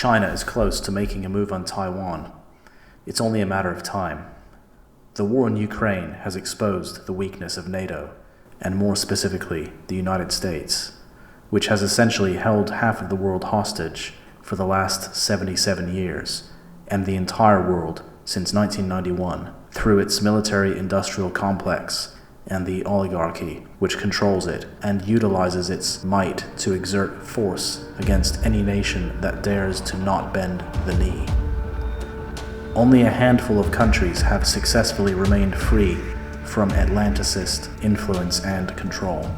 China is close to making a move on Taiwan. It's only a matter of time. The war in Ukraine has exposed the weakness of NATO, and more specifically, the United States, which has essentially held half of the world hostage for the last 77 years, and the entire world since 1991, through its military-industrial complex and the oligarchy which controls it and utilizes its might to exert force against any nation that dares to not bend the knee. Only a handful of countries have successfully remained free from Atlanticist influence and control.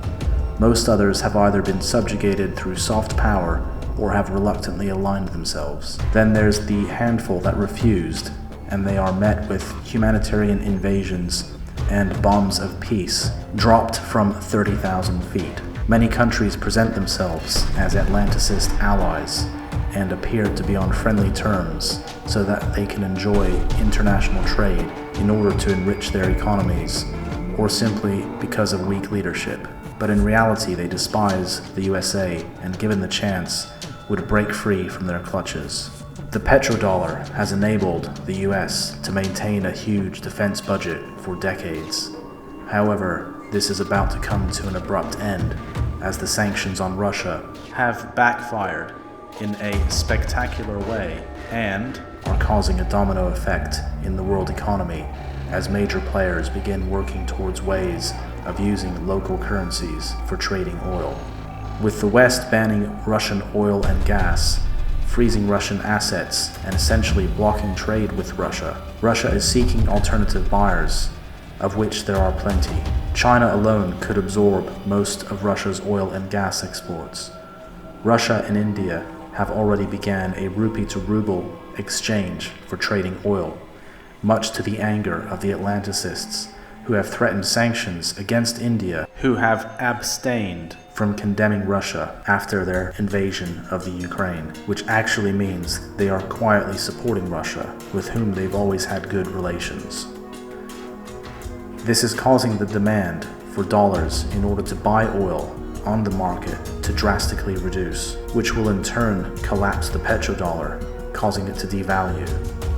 Most others have either been subjugated through soft power or have reluctantly aligned themselves. Then there's the handful that refused, and they are met with humanitarian invasions and bombs of peace dropped from 30,000 feet. Many countries present themselves as Atlanticist allies and appear to be on friendly terms so that they can enjoy international trade in order to enrich their economies, or simply because of weak leadership. But in reality, they despise the USA and, given the chance, would break free from their clutches. The petrodollar has enabled the US to maintain a huge defense budget for decades. However, this is about to come to an abrupt end as the sanctions on Russia have backfired in a spectacular way and are causing a domino effect in the world economy as major players begin working towards ways of using local currencies for trading oil. With the West banning Russian oil and gas, freezing Russian assets, and essentially blocking trade with Russia, Russia is seeking alternative buyers, of which there are plenty. China alone could absorb most of Russia's oil and gas exports. Russia and India have already began a rupee to ruble exchange for trading oil, much to the anger of the Atlanticists, who have threatened sanctions against India, who have abstained from condemning Russia after their invasion of the Ukraine, which actually means they are quietly supporting Russia, with whom they've always had good relations. This is causing the demand for dollars in order to buy oil on the market to drastically reduce, which will in turn collapse the petrodollar, causing it to devalue.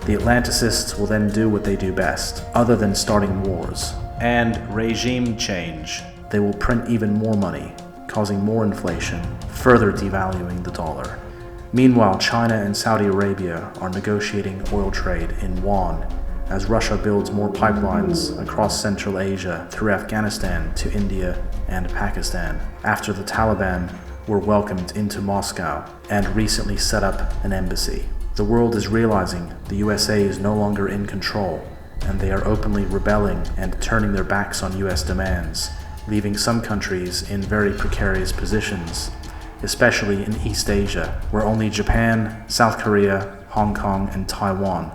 The Atlanticists will then do what they do best, other than starting wars and regime change. They will print even more money, causing more inflation, further devaluing the dollar. Meanwhile, China and Saudi Arabia are negotiating oil trade in yuan as Russia builds more pipelines across Central Asia through Afghanistan to India and Pakistan, after the Taliban were welcomed into Moscow and recently set up an embassy. The world is realizing the USA is no longer in control, and they are openly rebelling and turning their backs on US demands, leaving some countries in very precarious positions, especially in East Asia, where only Japan, South Korea, Hong Kong, and Taiwan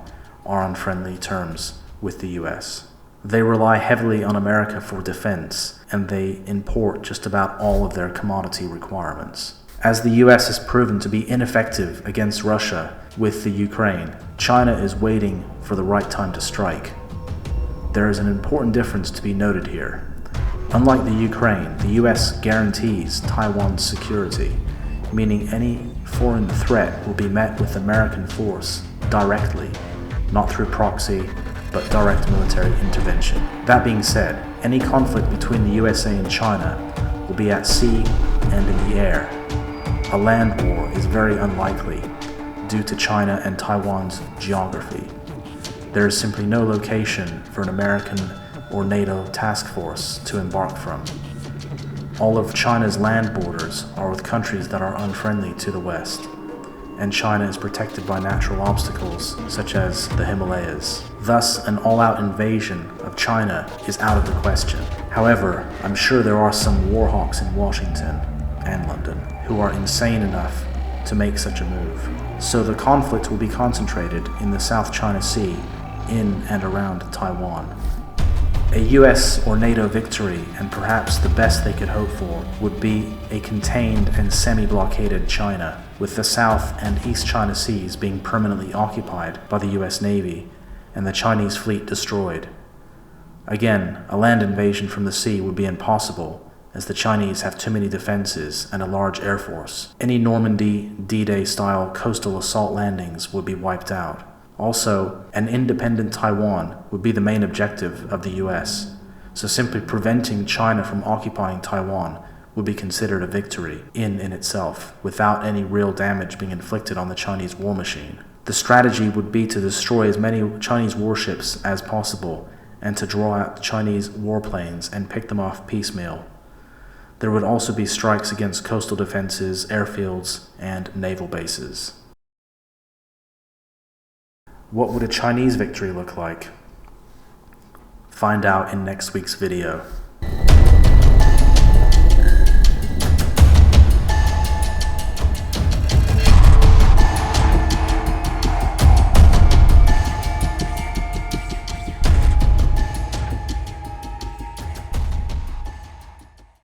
are on friendly terms with the US. They rely heavily on America for defense, and they import just about all of their commodity requirements. As the US has proven to be ineffective against Russia with the Ukraine, China is waiting for the right time to strike. There is an important difference to be noted here. Unlike the Ukraine, the US guarantees Taiwan's security, meaning any foreign threat will be met with American force directly, not through proxy, but direct military intervention. That being said, any conflict between the USA and China will be at sea and in the air. A land war is very unlikely due to China and Taiwan's geography. There is simply no location for an American or NATO task force to embark from. All of China's land borders are with countries that are unfriendly to the West, and China is protected by natural obstacles such as the Himalayas. Thus, an all-out invasion of China is out of the question. However, I'm sure there are some warhawks in Washington and London who are insane enough to make such a move. So the conflict will be concentrated in the South China Sea, in and around Taiwan. A US or NATO victory, and perhaps the best they could hope for, would be a contained and semi-blockaded China, with the South and East China Seas being permanently occupied by the US Navy and the Chinese fleet destroyed. Again, a land invasion from the sea would be impossible, as the Chinese have too many defenses and a large air force. Any Normandy, D-Day style coastal assault landings would be wiped out. Also, an independent Taiwan would be the main objective of the US, so simply preventing China from occupying Taiwan would be considered a victory in itself, without any real damage being inflicted on the Chinese war machine. The strategy would be to destroy as many Chinese warships as possible and to draw out Chinese warplanes and pick them off piecemeal. There would also be strikes against coastal defenses, airfields, and naval bases. What would a Chinese victory look like? Find out in next week's video.